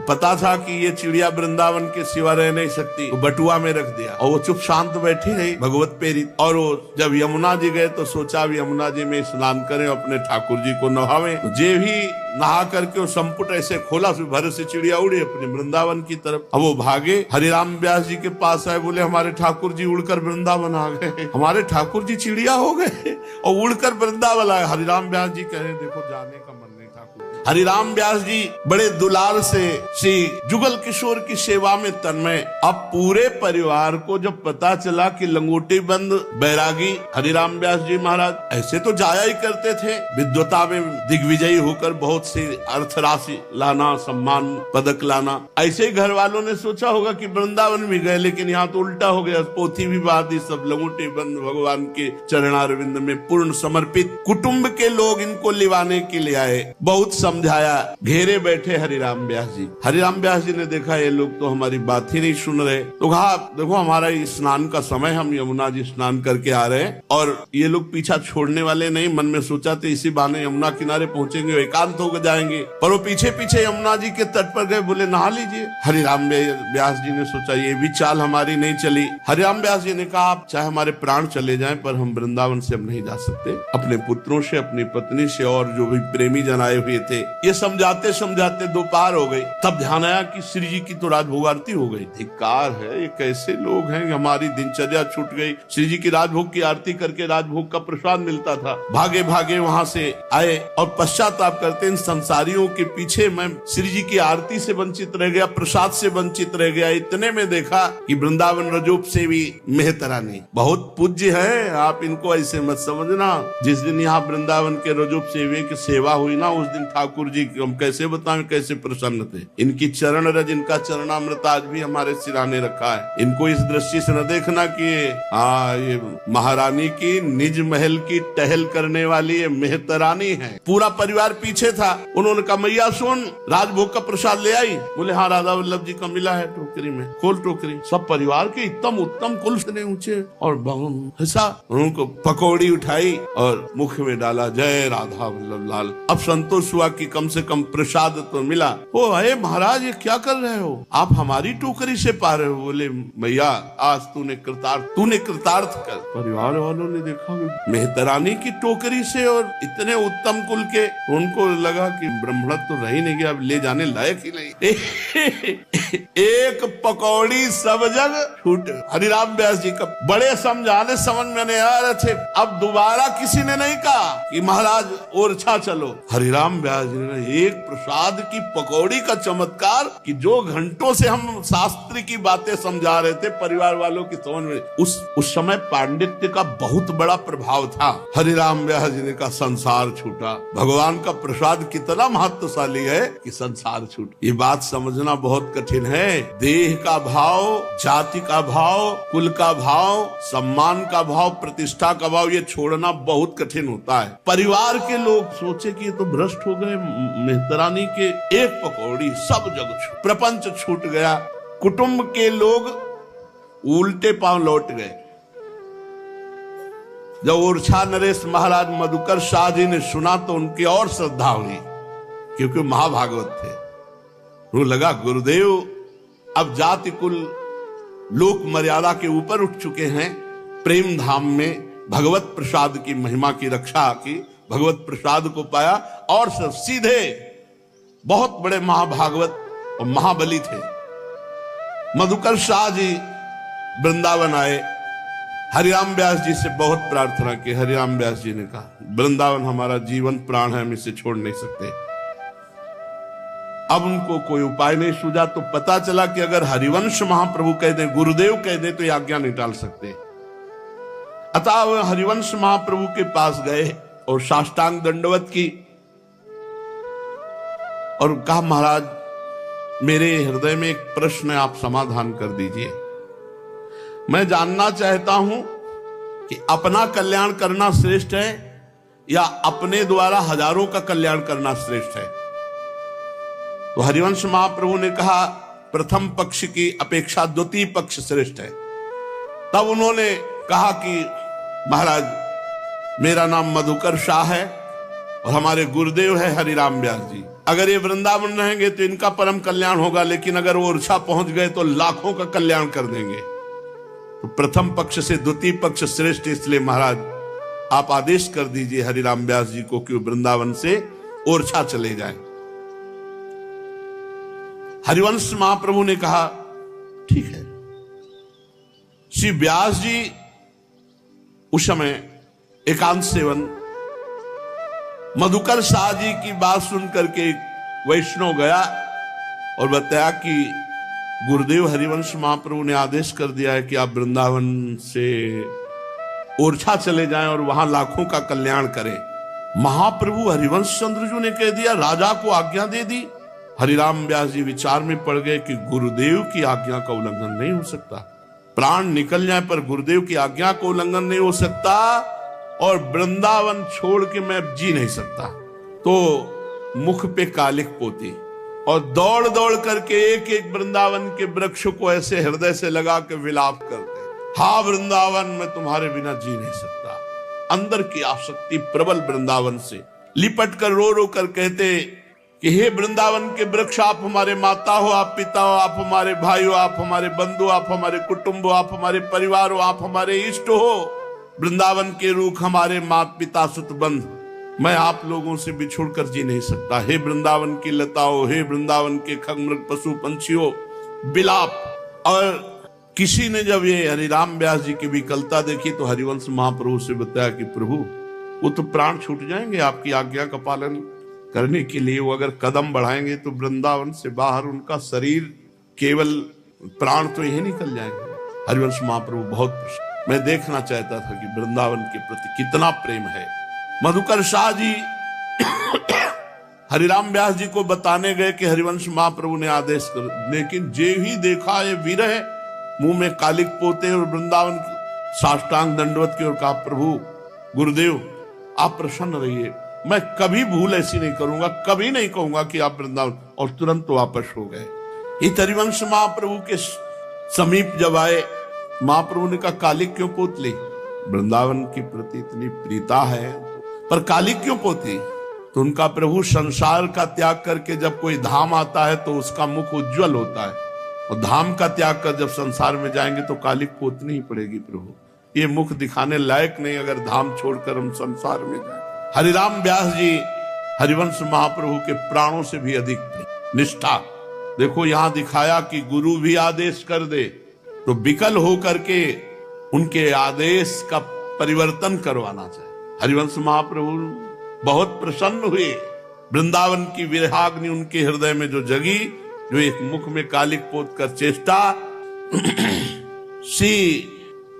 पता था कि ये चिड़िया वृंदावन के सिवा रह नहीं सकती, तो बटुआ में रख दिया और वो चुप शांत बैठी रही भगवत प्रेरित। और वो जब यमुना जी गए तो सोचा अब यमुना जी में स्नान करें, अपने ठाकुर जी को नहावें। तो जे भी नहा करके वो संपुट ऐसे खोला, भर से चिड़िया उड़ी अपने वृंदावन की तरफ। अब वो भागे, हरिराम व्यास जी के पास आए, बोले हमारे ठाकुर जी उड़कर वृंदावन आ गए, हमारे ठाकुर जी चिड़िया हो गए और उड़कर वृंदावन आए। हरिराम व्यास जी कहे देखो जाने का मन नहीं ठाकुर। हरिराम व्यास जी बड़े दुलार से श्री जुगल किशोर की सेवा में तन्मय। अब पूरे परिवार को जब पता चला कि लंगोटी बंद बैरागी हरिराम व्यास जी महाराज ऐसे तो जाया ही करते थे, विद्वता में दिग्विजयी होकर बहुत सी अर्थ राशि लाना, सम्मान पदक लाना, ऐसे ही घर वालों ने सोचा होगा कि वृंदावन भी गए, लेकिन यहाँ तो उल्टा हो गया। पोथी भी बात ही सब लंगोटी बंद भगवान के चरणारविंद में पूर्ण समर्पित। कुटुंब के लोग इनको लिवाने के लिए आए, बहुत समझाया, घेरे बैठे हरिराम व्यास जी। हरिराम व्यास जी ने देखा ये लोग तो हमारी बात ही नहीं सुन रहे, तो कहा देखो हमारा स्नान का समय, हम यमुना जी स्नान करके आ रहे हैं और ये लोग पीछा छोड़ने वाले नहीं। मन में सोचा तो इसी बहाने यमुना किनारे पहुंचेंगे, एकांत होकर जाएंगे, पर वो पीछे पीछे यमुना जी के तट पर गए, बोले नहा लीजिए। हरिराम व्यास जी ने सोचा ये भी चाल हमारी नहीं चली। हरिराम व्यास जी ने कहा आप चाहे हमारे प्राण चले जाएं, पर हम वृंदावन से अब नहीं जा सकते। अपने पुत्रों से, अपनी पत्नी से और जो भी प्रेमी जन आए हुए थे, ये समझाते समझाते दोपहर हो गई। तब ध्यान आया कि श्री जी की तो राजभोग आरती हो गई। धिक्कार है, ये कैसे लोग हैं, हमारी दिनचर्या छूट गई। श्री जी की राजभोग की आरती करके राजभोग का प्रसाद मिलता था। भागे भागे वहां से आए और पश्चाताप करते इन संसारियों के पीछे मैं श्री जी की आरती से वंचित रह गया, प्रसाद से वंचित रह गया। इतने में देखा कि वृंदावन रजोप से भी मेहतरानी बहुत पूज्य है, आप इनको ऐसे मत समझना। जिस दिन यहाँ वृंदावन के रजोप सेवे की सेवा हुई ना, उस दिन ठाकुर जी हम कैसे बताएं कैसे प्रसन्न थे। इनकी चरण रज, इनका चरणामृत आज भी हमारे सिराने रखा है। इनको इस दृष्टि से न देखना कि ये महारानी की निज महल की टहल करने वाली ये मेहतरानी है। पूरा परिवार पीछे था। उन्होंने कहा मैया सुन, राजभोग का प्रसाद ले आई। बोले हाँ राधा वल्लभ जी का मिला है टोकरी में, खोल टोकरी। सब परिवार के उत्तम उत्तम कुल से ऊंचे और ऐसा उनको पकौड़ी उठाई और मुख में डाला, जय राधा वल्लभ लाल। अब संतोष हुआ कि कम से कम प्रसाद तो मिला। ओ अरे महाराज ये क्या कर रहे हो, आप हमारी टोकरी से पा रहे हो। बोले मैया आज तूने कृतार्थ कर। परिवार वालों ने देखा मेहतरानी की टोकरी से और इतने उत्तम कुल के, उनको लगा कि ब्राह्मण तो रह ही नहीं गया, अब ले जाने लायक ही नहीं। एक पकौड़ी सब जग छूट। हरिराम व्यास जी का बड़े समझाने समझ में नहीं आ रहे थे। अब दोबारा किसी ने नहीं कहा कि महाराज ओरछा चलो। हरिराम व्यास जी ने एक प्रसाद की पकौड़ी का चमत्कार कि जो घंटों से हम शास्त्र की बातें समझा रहे थे परिवार वालों की समझ में, उस समय पांडित्य का बहुत बड़ा प्रभाव था। हरिराम व्यास जी ने कहा संसार छूटा। भगवान का प्रसाद कितना महत्वशाली है कि संसार छूट। ये बात समझना बहुत कठिन है। देह का भाव, जाति का भाव, कुल का भाव, सम्मान का भाव, प्रतिष्ठा का भाव, ये छोड़ना बहुत कठिन होता है। परिवार के लोग सोचे कि ये तो भ्रष्ट हो गए, मेहतरानी के एक पकौड़ी सब जग प्रपंच छूट गया। कुटुंब के लोग उल्टे पांव लौट गए। जब ओरछा नरेश महाराज मधुकर शाह जी ने सुना तो उनकी और श्रद्धा हुई, क्योंकि महाभागवत थे। वो लगा गुरुदेव अब जाति कुल लोक मर्यादा के ऊपर उठ चुके हैं। प्रेम धाम में भगवत प्रसाद की महिमा की रक्षा की, भगवत प्रसाद को पाया और सब सीधे बहुत बड़े महाभागवत और महाबली थे। मधुकर शाह जी वृंदावन आए, हरिराम व्यास जी से बहुत प्रार्थना की। हरिराम व्यास जी ने कहा वृंदावन हमारा जीवन प्राण है, हम इसे छोड़ नहीं सकते। अब उनको कोई उपाय नहीं सूझा तो पता चला कि अगर हरिवंश महाप्रभु कह दे, गुरुदेव कह दे, तो ये आज्ञा नहीं टाल सकते। अतः वह हरिवंश महाप्रभु के पास गए और साष्टांग दंडवत की और कहा महाराज मेरे हृदय में एक प्रश्न है, आप समाधान कर दीजिए। मैं जानना चाहता हूं कि अपना कल्याण करना श्रेष्ठ है या अपने द्वारा हजारों का कल्याण करना श्रेष्ठ है। तो हरिवंश महाप्रभु ने कहा प्रथम पक्ष की अपेक्षा द्वितीय पक्ष श्रेष्ठ है। तब उन्होंने कहा कि महाराज मेरा नाम मधुकर शाह है और हमारे गुरुदेव है हरिराम व्यास जी। अगर ये वृंदावन रहेंगे तो इनका परम कल्याण होगा, लेकिन अगर वो ओरछा पहुंच गए तो लाखों का कल्याण कर देंगे। तो प्रथम पक्ष से द्वितीय पक्ष श्रेष्ठ, इसलिए महाराज आप आदेश कर दीजिए हरिराम व्यास जी को कि वृंदावन से ओरछा चले जाएं। हरिवंश महाप्रभु ने कहा ठीक है। श्री व्यास जी उस समय एकांत सेवन मधुकर शाह जी की बात सुन करके वैष्णव गया और बताया कि गुरुदेव हरिवंश महाप्रभु ने आदेश कर दिया है कि आप वृंदावन से ओरछा चले जाएं और वहां लाखों का कल्याण करें। महाप्रभु हरिवंश चंद्र जी ने कह दिया, राजा को आज्ञा दे दी। हरिराम व्यास जी विचार में पड़ गए कि गुरुदेव की आज्ञा का उल्लंघन नहीं हो सकता। प्राण निकल जाए पर गुरुदेव की आज्ञा को उल्लंघन नहीं हो सकता, और वृंदावन छोड़ के मैं जी नहीं सकता। तो मुख पे कालिक पोती और दौड़ दौड़ करके एक एक वृंदावन के वृक्ष को ऐसे हृदय से लगा के विलाप करते, हा वृंदावन मैं तुम्हारे बिना जी नहीं सकता। अंदर की आसक्ति प्रबल वृंदावन से लिपट कर रो रो कर कहते कि हे वृंदावन के वृक्ष, आप हमारे माता हो, आप पिता हो, आप हमारे भाई हो, आप हमारे बंधु, आप हमारे कुटुंब हो, आप हमारे परिवार हो, आप हमारे इष्ट हो। वृंदावन के रूख हमारे माता पिता सुत बंध, मैं आप लोगों से बिछुड़ कर जी नहीं सकता। हे वृंदावन की लताओं, हे वृंदावन के खगमृग पशु पंछियों, विलाप। और किसी ने जब ये हरिराम व्यास जी की विकलता देखी तो हरिवंश महाप्रभु से बताया कि प्रभु वो तो प्राण छूट जाएंगे आपकी आज्ञा का पालन करने के लिए। वो अगर कदम बढ़ाएंगे तो वृंदावन से बाहर उनका शरीर, केवल प्राण तो यही निकल जाएंगे। हरिवंश महाप्रभु बहुत प्रसन्न। मैं देखना चाहता था कि वृंदावन के प्रति कितना प्रेम है। मधुकर शाह जी हरिराम व्यास जी को बताने गए कि हरिवंश महाप्रभु ने आदेश कर, लेकिन जे ही देखा ये विरह, मुंह में कालिक पोते और वृंदावन साष्टांग दंडवत की ओर कहा, प्रभु गुरुदेव आप प्रसन्न रहिए, मैं कभी भूल ऐसी नहीं करूंगा, कभी नहीं कहूंगा कि आप वृंदावन। और तुरंत वापस हो गए। इस हरिवंश महाप्रभु के समीप जब आए, महाप्रभु ने कहा कालिक क्यों पोत ली? वृंदावन के प्रति इतनी प्रीता है पर कालिक क्यों पोती? तो उनका प्रभु संसार का त्याग करके जब कोई धाम आता है तो उसका मुख उज्जवल होता है, और धाम का त्याग कर जब संसार में जाएंगे तो कालिक पोतनी ही पड़ेगी। प्रभु ये मुख दिखाने लायक नहीं अगर धाम छोड़कर हम संसार में जाए। हरिराम व्यास जी हरिवंश महाप्रभु के प्राणों से भी अधिक थे निष्ठा। देखो यहां दिखाया कि गुरु भी आदेश कर दे तो विकल होकर के उनके आदेश का परिवर्तन करवाना चाहिए। हरिवंश महाप्रभु बहुत प्रसन्न हुए। वृंदावन की विरहाग्नि उनके हृदय में जो जगी, जो एक मुख में कालिक पोत कर चेष्टा। श्री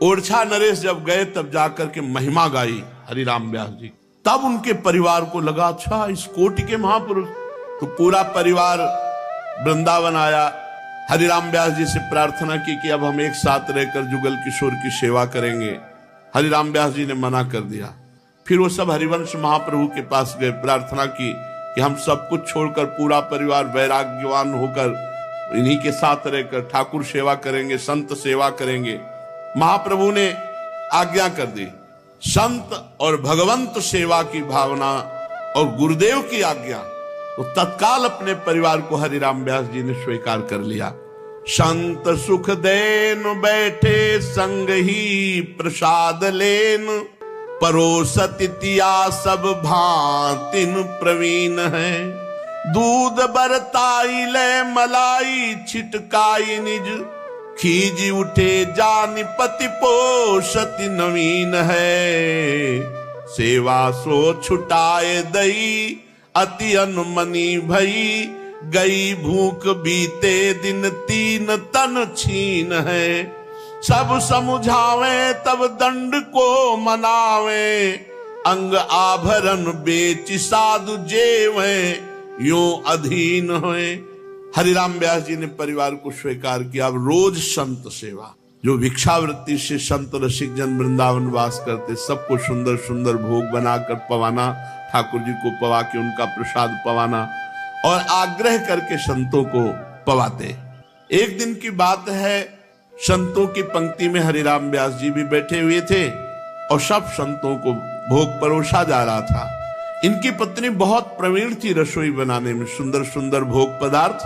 ओरछा नरेश जब गए तब जाकर के महिमा गाई हरिराम व्यास जी, तब उनके परिवार को लगा अच्छा इस कोटि के महापुरुष। तो पूरा परिवार वृंदावन आया। हरिराम व्यास जी से प्रार्थना की कि अब हम एक साथ रहकर जुगल किशोर की सेवा करेंगे। हरिराम व्यास जी ने मना कर दिया। फिर वो सब हरिवंश महाप्रभु के पास गए, प्रार्थना की कि हम सब कुछ छोड़कर पूरा परिवार वैराग्यवान होकर इन्हीं के साथ रहकर ठाकुर सेवा करेंगे, संत सेवा करेंगे। महाप्रभु ने आज्ञा कर दी। संत और भगवंत सेवा की भावना और गुरुदेव की आज्ञा, तो तत्काल अपने परिवार को हरिराम व्यास जी ने स्वीकार कर लिया। संत सुख देन बैठे संग ही प्रसाद लेन, परोसतिया सब भांतिन प्रवीण है। दूध बरताई ले मलाई छिटकाई निज, खीजी उठे जान पति पोषति नवीन है। सेवा सो छुटाए दई अति अनुमनी भई, गई भूख बीते दिन तीन तन छीन है। सब समुझावे तब दंड को मनावे, अंग आभरण बेच साधु जेवे यूं अधीन हुए। हरिराम व्यास जी ने परिवार को स्वीकार किया। अब रोज संत सेवा, जो भिक्षावृत्ति से संत रसिक जन वृंदावन वास करते, सबको सुंदर सुंदर भोग बनाकर पवाना, ठाकुर जी को पवा के उनका प्रसाद पवाना और आग्रह करके संतों को पवाते। एक दिन की बात है, संतों की पंक्ति में हरिराम व्यास जी भी बैठे हुए थे और सब संतों को भोग परोसा जा रहा था। इनकी पत्नी बहुत प्रवीण थी रसोई बनाने में, सुंदर सुंदर भोग पदार्थ,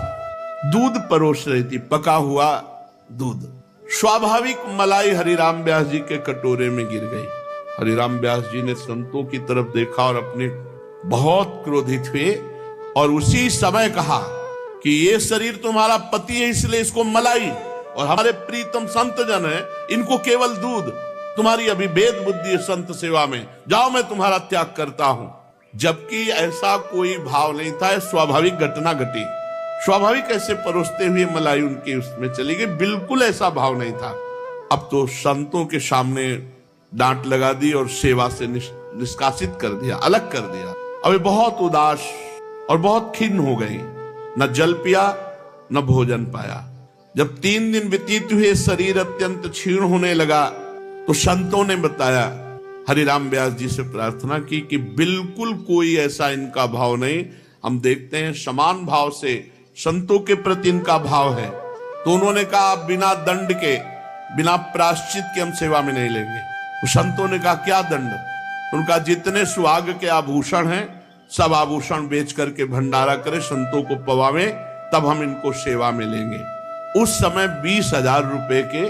दूध परोस रही थी, पका हुआ दूध। स्वाभाविक मलाई हरिराम व्यास जी के कटोरे में गिर गई। हरिराम व्यास जी ने संतों की तरफ देखा और अपने बहुत क्रोधित हुए और उसी समय कहा कि ये शरीर तुम्हारा पति है, इसलिए इसको मलाई, और हमारे प्रीतम संत जन है, इनको केवल दूध। तुम्हारी अभी भेद बुद्धि है संत सेवा में, जाओ मैं तुम्हारा त्याग करता हूं। जबकि ऐसा कोई भाव नहीं था, स्वाभाविक घटना घटी। स्वाभाविक ऐसे परोसते हुए मलाई उनके उसमें चली गई, बिल्कुल ऐसा भाव नहीं था। अब तो संतों के सामने डांट लगा दी और सेवा से निष्कासित कर दिया, अलग कर दिया। अब बहुत उदास और बहुत खिन्न हो गई, न जल पिया न भोजन पाया। जब 3 दिन व्यतीत हुए, शरीर अत्यंत क्षीण होने लगा, तो संतों ने बताया, हरिराम व्यास जी से प्रार्थना की कि बिल्कुल कोई ऐसा इनका भाव नहीं, हम देखते हैं समान भाव से संतों के प्रति इनका भाव है। तो उन्होंने कहा बिना दंड के, बिना प्रायश्चित के हम सेवा में नहीं लेंगे। तो संतों ने कहा क्या दंड? उनका जितने सुहाग के आभूषण हैं सब आभूषण बेच करके भंडारा करे, संतों को पवावे, तब हम इनको सेवा में लेंगे। उस समय 20,000 रुपए के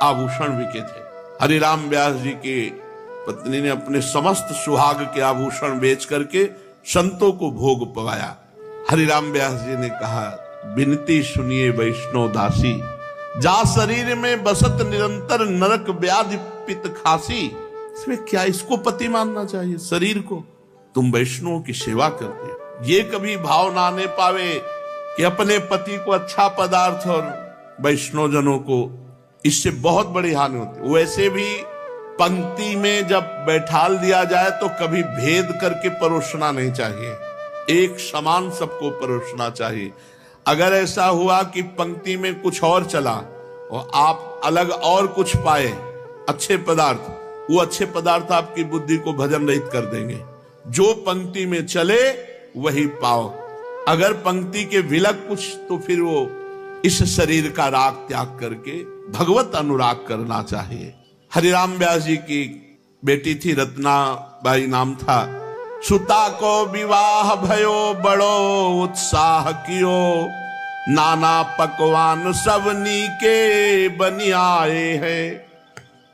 आभूषण बिके थे। हरिराम व्यास जी की पत्नी ने अपने समस्त सुहाग के आभूषण बेच करके संतों को भोग पवाया। हरिराम व्यास जी ने कहा, विनती सुनिए वैष्णव दासी, जा शरीर में बसत निरंतर नरक व्याधि पित्त खासी। इसमें क्या इसको पति मानना चाहिए? शरीर को तुम वैष्णव की सेवा करते हो, ये कभी भाव ना आने पावे कि अपने पति को अच्छा पदार्थ और वैष्णव जनों को, इससे बहुत बड़ी हानि होती। वैसे भी पंक्ति में जब बैठाल दिया जाए तो कभी भेद करके परोसना नहीं चाहिए, एक समान सबको परोसना चाहिए। अगर ऐसा हुआ कि पंक्ति में कुछ और चला और आप अलग और कुछ पाए अच्छे पदार्थ, वो अच्छे पदार्थ आपकी बुद्धि को भजन रहित कर देंगे। जो पंक्ति में चले वही पाओ। अगर पंक्ति के विलग कुछ, तो फिर वो इस शरीर का राग त्याग करके भगवत अनुराग करना चाहिए। हरिराम व्यास जी की बेटी थी, रत्नाबाई नाम था। सुता को विवाह भयो बड़ो उत्साह कियो, नाना पकवान सबनी के बनी आए हैं।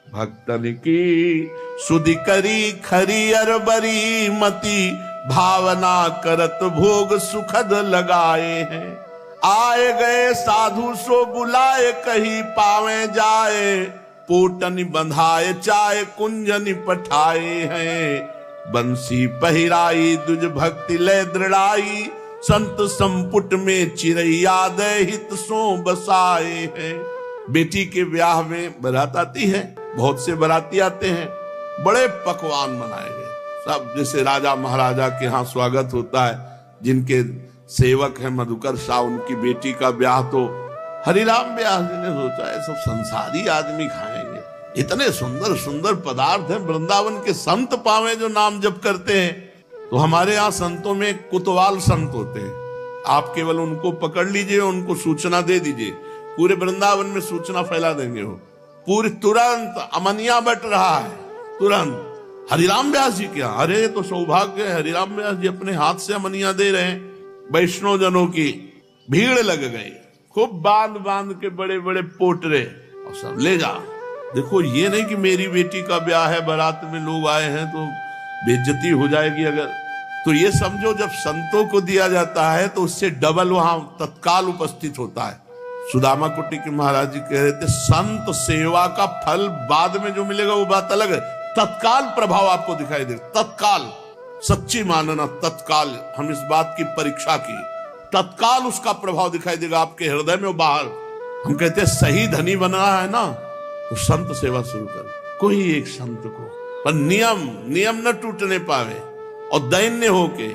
भक्तन की सुधि करी खरी अरबरी मति, भावना करत भोग सुखद लगाए हैं। आए गए साधु सो बुलाए, कहीं पावे जाए, पोटन बंधाए चाहे कुंजन पठाए हैं। बंसी पहिराई दुज भक्ति ले दृढ़ाई, संत संपुट में चिरैया दे हित सो बसाए हैं। बेटी के ब्याह में बारात आती है, बहुत से बाराती आते हैं, बड़े पकवान बनाए गए सब, जैसे राजा महाराजा के यहाँ स्वागत होता है। जिनके सेवक है मधुकर शाह, उनकी बेटी का ब्याह, तो हरिराम व्यास जी ने सोचा है सब संसारी आदमी खाएंगे, इतने सुंदर सुंदर पदार्थ हैं, वृंदावन के संत पावे जो नाम जप करते हैं। तो हमारे यहाँ संतों में कुतवाल संत होते हैं, आप केवल उनको पकड़ लीजिए, उनको सूचना दे दीजिए, पूरे वृंदावन में सूचना फैला देंगे। वो पूरी तुरंत अमनिया बट रहा है, तुरंत हरिराम व्यास जी क्या, अरे तो सौभाग्य है, हरिराम व्यास जी अपने हाथ से अमनिया दे रहे हैं। वैष्णव जनों की भीड़ लग गई, खूब बांध बांध के बड़े बड़े पोटरे, और सब ले जा। देखो ये नहीं कि मेरी बेटी का ब्याह है, बारात में लोग आए हैं तो बेइज्जती हो जाएगी अगर, तो ये समझो जब संतों को दिया जाता है तो उससे डबल वहां तत्काल उपस्थित होता है। सुदामा कुटी के महाराज जी कह रहे थे, संत सेवा का फल बाद में जो मिलेगा वो बात अलग है, तत्काल प्रभाव आपको दिखाई दे, तत्काल। सच्ची मानना, तत्काल, हम इस बात की परीक्षा की, तत्काल उसका प्रभाव दिखाई देगा आपके हृदय में बाहर। हम कहते हैं सही धनी बनना है ना, तो संत सेवा शुरू कर, कोई एक संत को, पर नियम न टूटने पावे और दैन्य होके,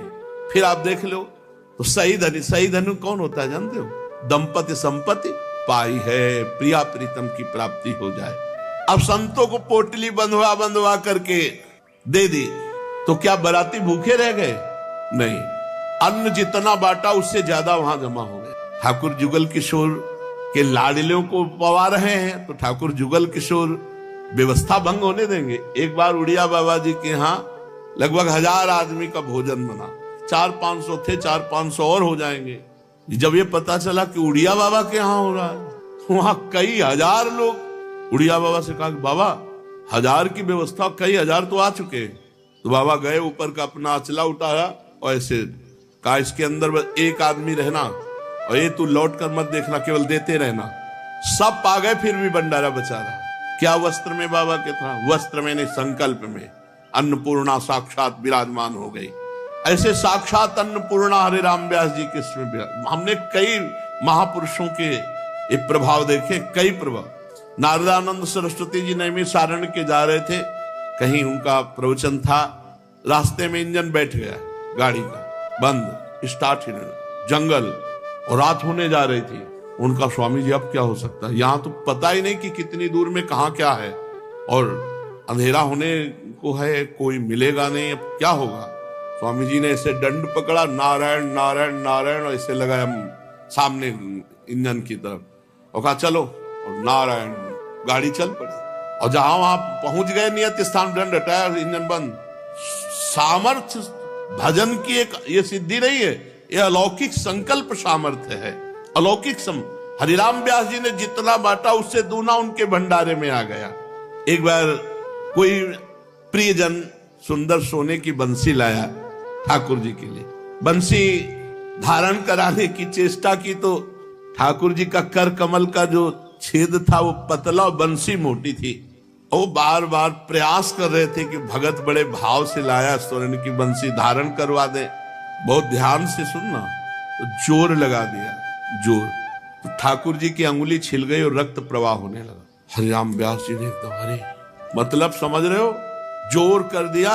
फिर आप देख लो तो सही धनी कौन होता है जानते हो? दंपति संपत्ति पाई है, प्रिया प्रीतम की प्राप्ति हो जाए। अब संतों को पोटली बंधवा करके दे दी, तो क्या बराती भूखे रह गए? नहीं, अन्न जितना बांटा उससे ज्यादा वहां जमा हो गए। ठाकुर जुगल किशोर के लाडलियों को पवा रहे हैं, तो ठाकुर जुगल किशोर व्यवस्था भंग होने देंगे? एक बार उड़िया बाबा जी के यहाँ लगभग 1000 आदमी का भोजन बना। 400-500 थे, 400-500 और हो जाएंगे। जब ये पता चला कि उड़िया बाबा के यहाँ हो रहा है, वहां कई हजार लोग। उड़िया बाबा से कहा कि बाबा 1000 की व्यवस्था, कई हजार तो आ चुके। तो बाबा गए, ऊपर का अपना अचला उठाया और ऐसे कहा इसके अंदर बस एक आदमी रहना और ये तू लौट कर मत देखना, केवल देते रहना। सब पा गए, फिर भी भंडारा बचा रहा। क्या वस्त्र में बाबा के था? वस्त्र में नहीं, संकल्प में अन्नपूर्णा साक्षात विराजमान हो गई। ऐसे साक्षात अन्नपूर्णा हरे राम व्यास जी के इसमें हमने कई महापुरुषों के ये प्रभाव देखे, कई प्रभाव। नारदानंद सरस्वती जी नैमी सारण के जा रहे थे, कहीं उनका प्रवचन था, रास्ते में इंजन बैठ गया गाड़ी का, बंद, स्टार्ट ही नहीं, जंगल, और रात होने जा रही थी। उनका स्वामी जी अब क्या हो सकता है, यहाँ तो पता ही नहीं कि कितनी दूर में कहाँ क्या है, और अंधेरा होने को है, कोई मिलेगा नहीं, अब क्या होगा। स्वामी जी ने ऐसे दंड पकड़ा, नारायण नारायण नारायण, और ऐसे लगाया सामने इंजन की तरफ और कहा चलो, और नारायण, गाड़ी चल पड़ी। और जहां वहां पहुंच गए, नियत स्थान, दंड हटाया, इंजन बंद। सामर्थ्य भजन की एक ये सिद्धि नहीं है, ये अलौकिक संकल्प सामर्थ्य है, अलौकिक हरिराम व्यास जी ने जितना बांटा उससे दूना उनके भंडारे में आ गया। एक बार कोई प्रियजन सुंदर सोने की बंसी लाया ठाकुर जी के लिए। बंसी धारण कराने की चेष्टा की तो ठाकुर जी का कर कमल का जो छेद था वो पतला और बंसी मोटी थी। वो बार बार प्रयास कर रहे थे कि भगत बड़े भाव से लाया, स्वर्ण की बंसी धारण करवा दे। बहुत ध्यान से सुनना, तो जोर लगा दिया, जोर, तो ठाकुर जी की अंगुली छिल गई और रक्त प्रवाह होने लगा। हरिराम व्यास जी ने एकदम, अरे मतलब समझ रहे हो, जोर कर दिया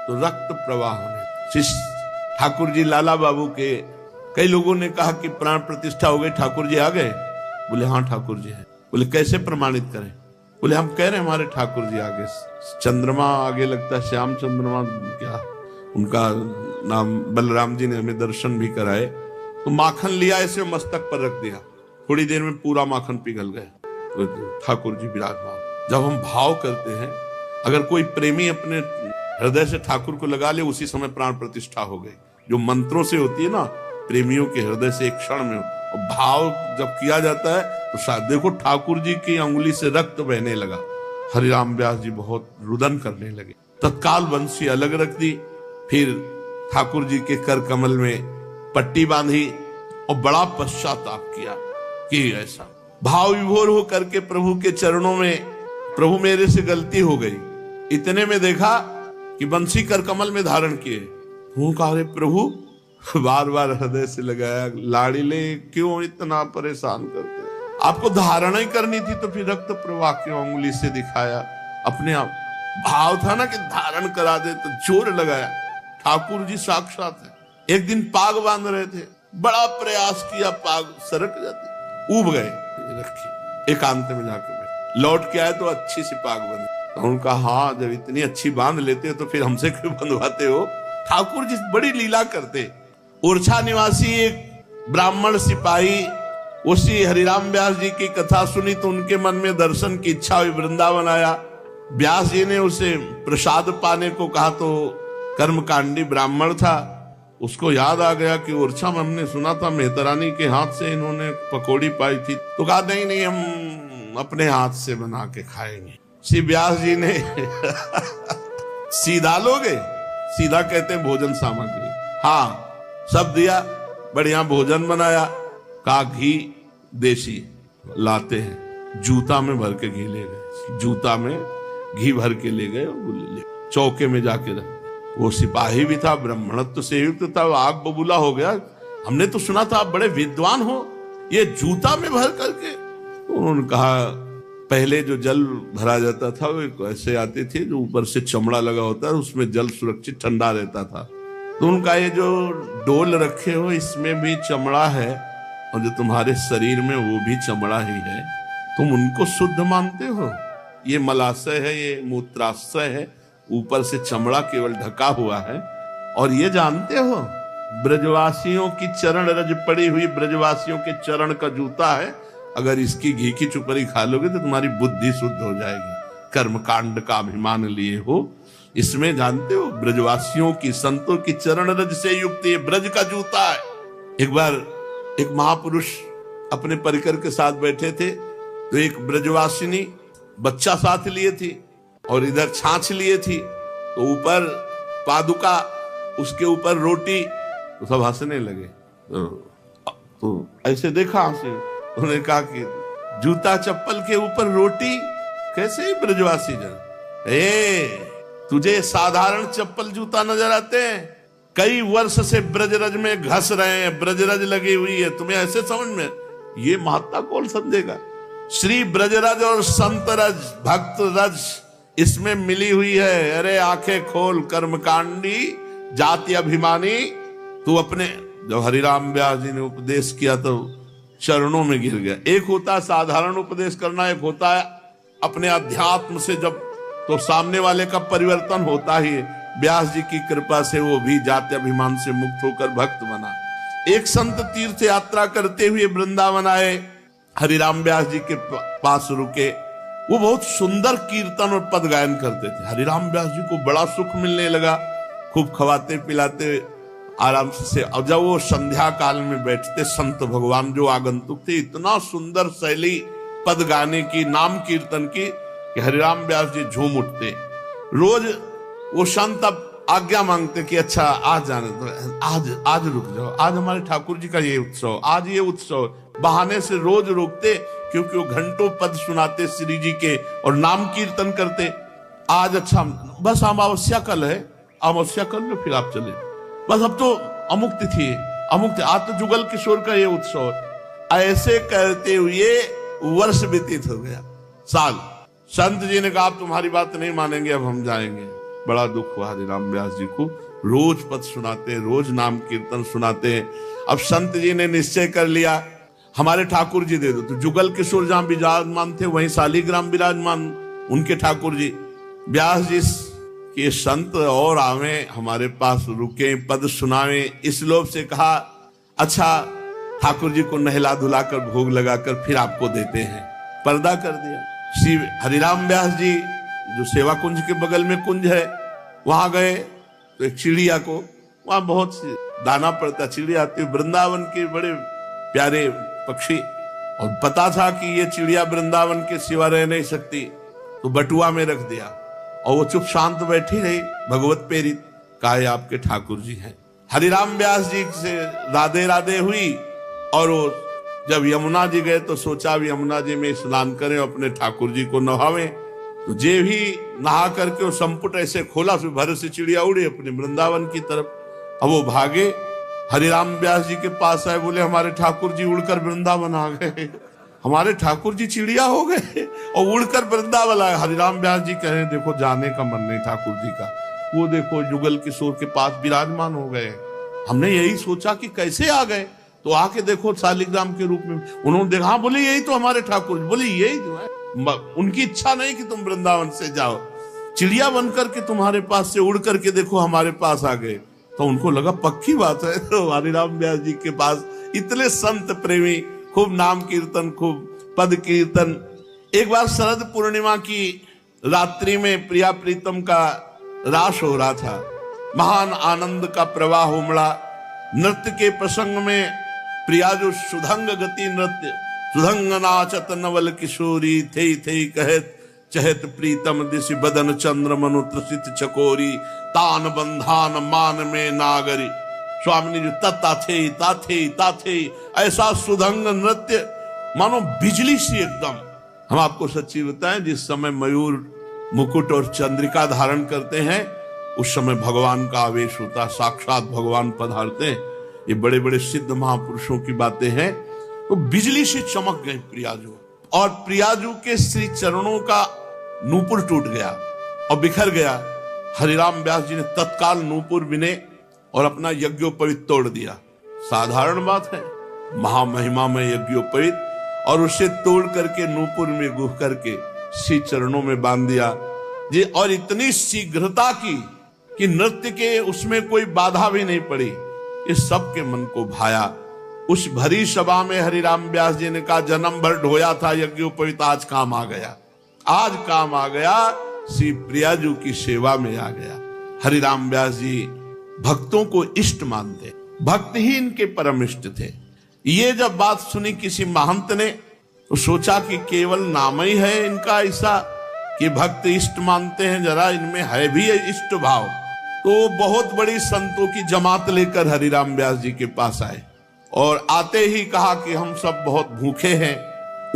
तो रक्त प्रवाह होने। शिष्य ठाकुर जी लाला बाबू के कई लोगों ने कहा कि प्राण प्रतिष्ठा हो गई, ठाकुर जी आ गए? बोले हाँ ठाकुर जी है। बोले कैसे प्रमाणित करें? बोले हम कह रहे हैं हमारे ठाकुर जी आगे। चंद्रमा आगे लगता है, श्याम चंद्रमा, क्या उनका नाम, बलराम जी ने हमें दर्शन भी कराए। तो माखन लिया, ऐसे मस्तक पर रख दिया, थोड़ी देर में पूरा माखन पिघल गया। तो ठाकुर जी विराजमान। जब हम भाव करते हैं, अगर कोई प्रेमी अपने हृदय से ठाकुर को लगा ले, उसी समय प्राण प्रतिष्ठा हो गई। जो मंत्रों से होती है ना, प्रेमियों के हृदय से एक क्षण में, और भाव जब किया जाता है तो शायद देखो ठाकुर जी की अंगुली से रक्त बहने लगा। हरिराम व्यास जी बहुत रुदन करने लगे, तत्काल बंसी अलग रख दी, फिर ठाकुर जी के कर कमल में पट्टी बांधी और बड़ा पश्चाताप किया कि ऐसा भाव विभोर हो करके प्रभु के चरणों में, प्रभु मेरे से गलती हो गई। इतने में देखा कि बंसी कर कमल में धारण किए। कहा अरे प्रभु, बार बार हृदय से लगाया, लाड़िले क्यों इतना परेशान करते? आपको धारणा ही करनी थी तो फिर रक्त प्रवाह क्यों अंगुली से दिखाया? अपने आप भाव था ना कि धारण करा दे, तो जोर लगाया। ठाकुर जी साक्षात है। एक दिन पाग बांध रहे थे, बड़ा प्रयास किया, पाग सरक जाती, उब गए, रखी एकांत में जाकर लौट के आए तो अच्छी सी पाग बनी। तो उनका हाँ, जब इतनी अच्छी बांध लेते हो तो फिर हमसे क्यों बंधवाते हो? ठाकुर जी बड़ी लीला करते। ओरछा निवासी एक ब्राह्मण सिपाही उसी हरिराम व्यास जी की कथा सुनी तो उनके मन में दर्शन की इच्छा हुई, वृंदावन आया। व्यास जी ने उसे प्रसाद पाने को कहा तो कर्मकांडी ब्राह्मण था, उसको याद आ गया कि ओरछा में हमने सुना था मेहतरानी के हाथ से इन्होंने पकौड़ी पाई थी। तो कहा नहीं नहीं, हम अपने हाथ से बना के खाएंगे। श्री व्यास जी ने सीधा लोगे, सीधा कहते हैं भोजन सामग्री, हाँ सब दिया, बढ़िया भोजन बनाया। का घी देसी लाते हैं, जूता में भर के घी ले गए, जूता में घी भर के ले गए, चौके में जाके रख। वो सिपाही भी था, ब्राह्मणत्व से युक्त था, आग बबूला हो गया। हमने तो सुना था आप बड़े विद्वान हो, ये जूता में भर करके। तो उन्होंने कहा पहले जो जल भरा जाता था वो ऐसे आते थे, जो ऊपर से चमड़ा लगा होता है, उसमें जल सुरक्षित ठंडा रहता था। तो उनका ये जो डोल रखे हो इसमें भी चमड़ा है, और जो तुम्हारे शरीर में वो भी चमड़ा ही है, तुम उनको शुद्ध मानते हो? ये मलाशय है, ये मूत्राशय है, ऊपर से चमड़ा केवल ढका हुआ है। और ये जानते हो ब्रजवासियों की चरण रज पड़ी हुई, ब्रजवासियों के चरण का जूता है, अगर इसकी घी की चुपरी खा लोगे तो तुम्हारी बुद्धि शुद्ध हो जाएगी। कर्मकांड का अभिमान लिए हो, इसमें जानते हो ब्रजवासियों की, संतों की चरण रज से युक्त ये ब्रज का जूता है। एक बार एक महापुरुष अपने परिकर के साथ बैठे थे, तो एक ब्रजवासिनी बच्चा साथ लिए थी और इधर छाछ लिए थी, तो ऊपर पादुका, उसके ऊपर रोटी, तो सब हंसने लगे। तो ऐसे देखा हंसे, उन्होंने कहा कि जूता चप्पल के ऊपर रोटी कैसे ब्रजवासी जन, तुझे साधारण चप्पल जूता नजर आते हैं? कई वर्ष से ब्रजरज में घस रहे हैं, ब्रजरज लगी हुई है, तुम्हें ऐसे समझ में? ये महत्ता कौन समझेगा? श्री ब्रजरज और संत रज, भक्त रज इसमें मिली हुई है। अरे आंखें खोल कर्मकांडी जाति अभिमानी, तू अपने, जब हरिराम व्यास जी ने उपदेश किया तो चरणों में गिर गया। एक होता है साधारण उपदेश करना, एक होता है अपने अध्यात्म से जब, तो सामने वाले का परिवर्तन होता ही है। व्यास जी की कृपा से वो भी जाति अभिमान से मुक्त होकर भक्त बना। एक संत तीर्थ यात्रा करते हुए वृंदावन आए, हरिराम व्यास जी के पास रुके। वो बहुत सुंदर कीर्तन और पद गायन करते थे। हरिराम व्यास जी को बड़ा सुख मिलने लगा, खूब खवाते पिलाते आराम से। और जब वो संध्या काल में बैठते, संत भगवान जो आगंतुक थे, इतना सुंदर शैली पद गाने की, नाम कीर्तन की, कि हरिराम व्यास जी झूम उठते। रोज वो संत अब आज्ञा मांगते कि अच्छा आज जाने दो, आज रुक जाओ, आज हमारे ठाकुर जी का ये उत्सव, आज ये उत्सव। बहाने से रोज रोकते, क्योंकि वो घंटों पद सुनाते श्री जी के और नाम कीर्तन करते। आज अच्छा बस अमावस्या कल है, अमावस्या कल लो, फिर आप चले, बस अब तो अमुक तिथि है, अमुक तिथि, आज तो जुगल किशोर का ये उत्सव। ऐसे करते हुए वर्ष व्यतीत हो गया, साल। संत जी ने कहा आप तुम्हारी बात नहीं मानेंगे, अब हम जाएंगे। बड़ा दुख हुआ हरिराम व्यास जी को। रोज पद सुनाते, रोज नाम कीर्तन सुनाते। अब संत जी ने निश्चय कर लिया हमारे ठाकुर जी दे दो। तो जुगल किशोर जहां विराजमान थे, वहीं शालिग्राम विराजमान उनके ठाकुर जी। व्यास जी के संत और आवे, हमारे पास रुके, पद सुनावे। इस लोभ से कहा अच्छा ठाकुर जी को नहला धुलाकर भोग लगाकर फिर आपको देते हैं। पर्दा कर दिया। श्री हरिराम व्यास जी जो सेवा कुंज के बगल में कुंज है, वहां गए तो एक चिड़िया को, वहां बहुत सी दाना पड़ता, चिड़िया आती, वृंदावन के बड़े प्यारे पक्षी, और पता था कि ये चिड़िया वृंदावन के सिवा रह नहीं सकती, तो बटुआ में रख दिया और वो चुप शांत बैठी रही, भगवत प्रेरित। कहा आपके ठाकुर जी हैं। हरिराम व्यास जी से राधे राधे हुई, और वो जब यमुना जी गए तो सोचा भी यमुना जी में स्नान करें, अपने ठाकुर जी को नहावें। तो जे भी नहा करके वो संपुट ऐसे खोला, फिर भर से चिड़िया उड़ी अपने वृंदावन की तरफ। अब वो भागे, हरिराम व्यास जी के पास आए, बोले हमारे ठाकुर जी उड़कर वृंदावन आ गए, हमारे ठाकुर जी चिड़िया हो गए और उड़कर वृंदावन आए। हरिराम व्यास जी कह रहे देखो जाने का मन नहीं ठाकुर जी का, वो देखो जुगल किशोर के पास विराजमान हो गए। हमने यही सोचा कि कैसे आ गए, तो आके देखो शालिग्राम के रूप में। उन्होंने देखा, हाँ बोले यही तो हमारे ठाकुर। बोले यही तो है, उनकी इच्छा नहीं कि तुम वृंदावन से जाओ, चिड़िया बनकर के तुम्हारे पास से उड़ करके देखो हमारे पास आ गए। तो उनको लगा पक्की बात है। तो हरिराम व्यास जी के पास इतने संत प्रेमी, खूब नाम कीर्तन, खूब पद कीर्तन। एक बार शरद पूर्णिमा की रात्रि में प्रिया प्रीतम का रास हो रहा था, महान आनंद का प्रवाह उमड़ा। नृत्य के प्रसंग में प्रिया जो सुधंग गति नृत्य, सुधंग नाचत नवल किशोरी, थे कहत चहत प्रीतम दिश बदन चंद्र मनु त्रसित चकोरी, तान बंधान मान में नागरी। स्वामी जी ताथे ऐसा सुधंग नृत्य मानो बिजली सी एकदम। हम आपको सच्ची बताएं, जिस समय मयूर मुकुट और चंद्रिका धारण करते हैं, उस समय भगवान का आवेश होता, साक्षात भगवान पधारते हैं। ये बड़े बड़े सिद्ध महापुरुषों की बातें हैं। तो बिजली से चमक गए प्रियाजू, और प्रियाजू के श्री चरणों का नूपुर टूट गया और बिखर गया। हरिराम व्यास जी ने तत्काल नूपुर बिने और अपना यज्ञोपवीत तोड़ दिया। साधारण बात है, महामहिमा में यज्ञोपवीत, और उसे तोड़ करके नूपुर में गुह करके श्री चरणों में बांध दिया जी। और इतनी शीघ्रता की कि नृत्य के उसमें कोई बाधा भी नहीं पड़ी। इस सब के मन को भाया। उस भरी सभा में हरिराम व्यास जी ने कहा, जन्म भर ढोया था यज्ञोपवीत, आज काम आ गया, आज काम आ गया। श्री प्रियाजू की सेवा में आ गया। हरिराम व्यास जी भक्तों को इष्ट मानते, भक्त ही इनके परम इष्ट थे। ये जब बात सुनी किसी महंत ने तो सोचा कि केवल नाम ही है इनका ऐसा कि भक्त इष्ट मानते हैं, जरा इनमें है भी इष्ट भाव। तो बहुत बड़ी संतों की जमात लेकर हरिराम व्यास जी के पास आए और आते ही कहा कि हम सब बहुत भूखे हैं।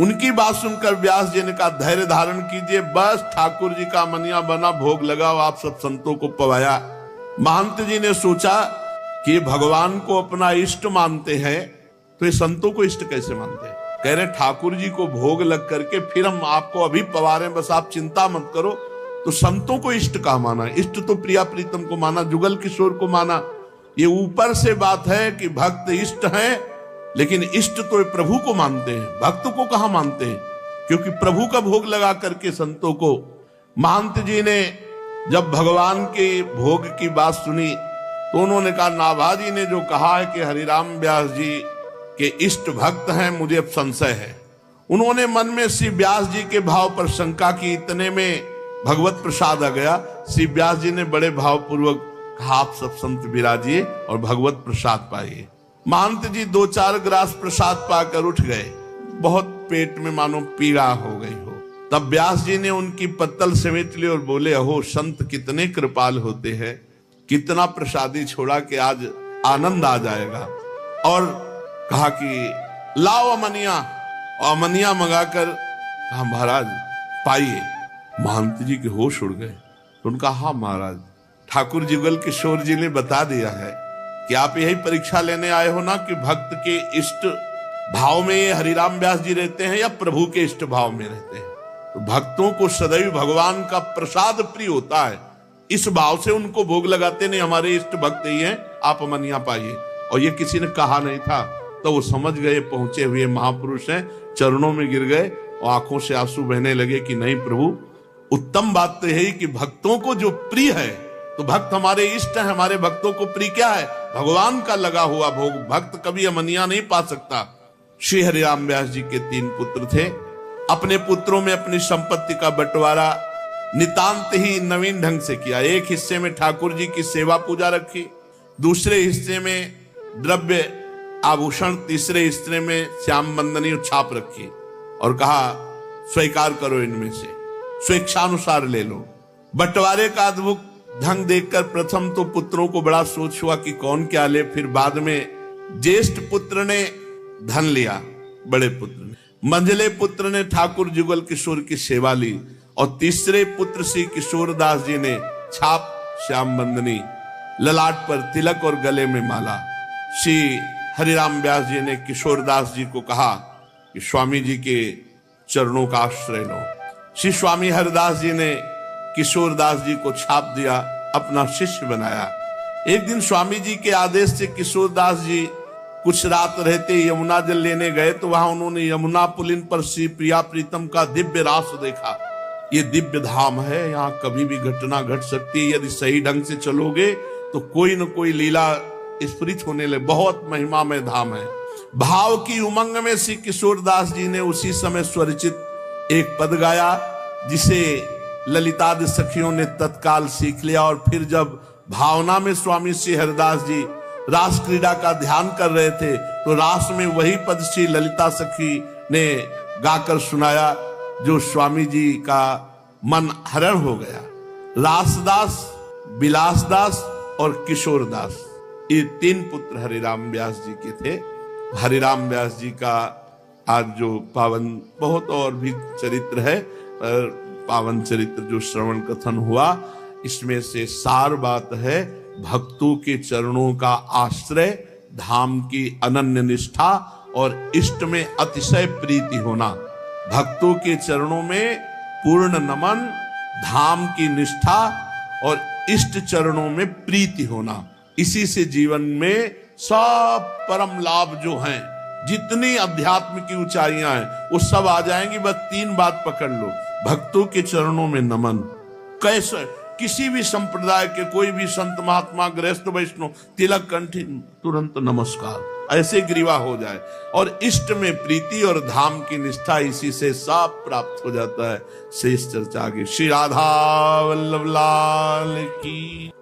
उनकी बात सुनकर व्यास जी ने कहा धैर्य धारण कीजिए, बस ठाकुर जी का मनिया बना, भोग लगाओ, आप सब संतों को पवाया। महंत जी ने सोचा कि भगवान को अपना इष्ट मानते हैं तो ये संतों को इष्ट कैसे मानते हैं। कह रहे ठाकुर जी को भोग लग करके फिर हम आपको अभी पवा रहे हैं, बस आप चिंता मत करो। तो संतों को इष्ट कहा माना, इष्ट तो प्रिया प्रीतम को माना, जुगल किशोर को माना। ये ऊपर से बात है कि भक्त इष्ट हैं, लेकिन इष्ट तो प्रभु को मानते हैं, भक्त को कहां मानते हैं, क्योंकि प्रभु का भोग लगा करके संतों को। महंत जी ने जब भगवान के भोग की बात सुनी तो उन्होंने कहा नाभाजी ने जो कहा है कि हरिराम व्यास जी के इष्ट भक्त हैं, मुझे अब संशय है। उन्होंने मन में श्री व्यास जी के भाव पर शंका की, इतने में भगवत प्रसाद आ गया। श्री व्यास जी ने बड़े भावपूर्वक कहा आप सब संत विराजिए और भगवत प्रसाद पाइए। महंत जी 2-4 ग्रास प्रसाद पाकर उठ गए, बहुत पेट में मानो पीड़ा हो गई हो। तब व्यास जी ने उनकी पत्तल समेट ली और बोले अहो संत कितने कृपाल होते हैं, कितना प्रसादी छोड़ा कि आज आनंद आ जाएगा। और कहा कि लाओ अमनिया, और अमनिया मंगाकर कहा महाराज पाइए। महंत जी के होश उड़ गए तो उनका हाँ महाराज, ठाकुर जुगल किशोर जी ने बता दिया है कि आप यही परीक्षा लेने आए हो ना कि भक्त के इष्ट भाव में ये हरिराम व्यास जी रहते हैं या प्रभु के इष्ट भाव में रहते हैं। तो भक्तों को सदैव भगवान का प्रसाद प्रिय होता है, इस भाव से उनको भोग लगाते नहीं, हमारे इष्ट भक्त ही हैं, आप अमनिया पाइए। और ये किसी ने कहा नहीं था, तो वो समझ गए पहुंचे हुए महापुरुष हैं, चरणों में गिर गए और आंखों से आंसू बहने लगे कि नहीं प्रभु, उत्तम बात तो है कि भक्तों को जो प्रिय है, तो भक्त हमारे इष्ट हैं, हमारे भक्तों को प्रिय क्या है, भगवान का लगा हुआ भोग। भक्त कभी अमनिया नहीं पा सकता। श्री हरिराम व्यास जी के 3 पुत्र थे। अपने पुत्रों में अपनी संपत्ति का बंटवारा नितांत ही नवीन ढंग से किया। एक हिस्से में ठाकुर जी की सेवा पूजा रखी, दूसरे हिस्से में द्रव्य आभूषण, तीसरे हिस्से में श्याम बंदनी छाप रखी और कहा स्वीकार करो, इनमें से स्वेच्छानुसार ले लो। बंटवारे का अद्भुत ढंग देखकर प्रथम तो पुत्रों को बड़ा सोच हुआ कि कौन क्या ले, फिर बाद में ज्येष्ठ पुत्र ने धन लिया, बड़े पुत्र ने, मंझले पुत्र ने ठाकुर जुगल किशोर की सेवा ली और तीसरे पुत्र श्री किशोर दास जी ने छाप, श्याम बंदनी, ललाट पर तिलक और गले में माला। श्री हरिराम व्यास जी ने किशोर दास जी को कहा कि स्वामी जी के चरणों का आश्रय लो। श्री स्वामी हरिदास जी ने किशोर दास जी को छाप दिया, अपना शिष्य बनाया। एक दिन स्वामी जी के आदेश से किशोर दास जी कुछ रात रहते यमुना जल लेने गए तो वहां उन्होंने यमुना पुलिन पर श्री प्रिया प्रीतम का दिव्य रास देखा। ये दिव्य धाम है, यहाँ कभी भी घटना घट सकती है, यदि सही ढंग से चलोगे तो कोई न कोई लीला स्फुरित होने लगे, बहुत महिमामय धाम है। भाव की उमंग में श्री किशोर दास जी ने उसी समय स्वरचित एक पद गाया, जिसे ललितादि सखियों ने तत्काल सीख लिया। और फिर जब भावना में स्वामी श्री हरिदास जी रास क्रीड़ा का ध्यान कर रहे थे तो रास में वही पद श्री ललिता सखी ने गाकर सुनाया, जो स्वामी जी का मन हरण हो गया। रासदास, बिलासदास और किशोर दास, ये 3 पुत्र हरिराम व्यास जी के थे। हरिराम व्यास जी का आज जो पावन, बहुत और भी चरित्र है, पर पावन चरित्र जो श्रवण कथन हुआ, इसमें से सार बात है भक्तों के चरणों का आश्रय, धाम की अनन्य निष्ठा और इष्ट में अतिशय प्रीति होना। भक्तों के चरणों में पूर्ण नमन, धाम की निष्ठा और इष्ट चरणों में प्रीति होना, इसी से जीवन में सब परम लाभ जो हैं, जितनी अध्यात्म की ऊंचाइयां हैं, वो सब आ जाएंगी। बस 3 बात पकड़ लो, भक्तों के चरणों में नमन। कैसे किसी भी संप्रदाय के कोई भी संत महात्मा, गृहस्थ, वैष्णव, तिलक कंठी, तुरंत नमस्कार, ऐसे ग्रीवा हो जाए और इष्ट में प्रीति और धाम की निष्ठा, इसी से सब प्राप्त हो जाता है। शेष चर्चा आगे। श्री राधा वल्लभ लाल की।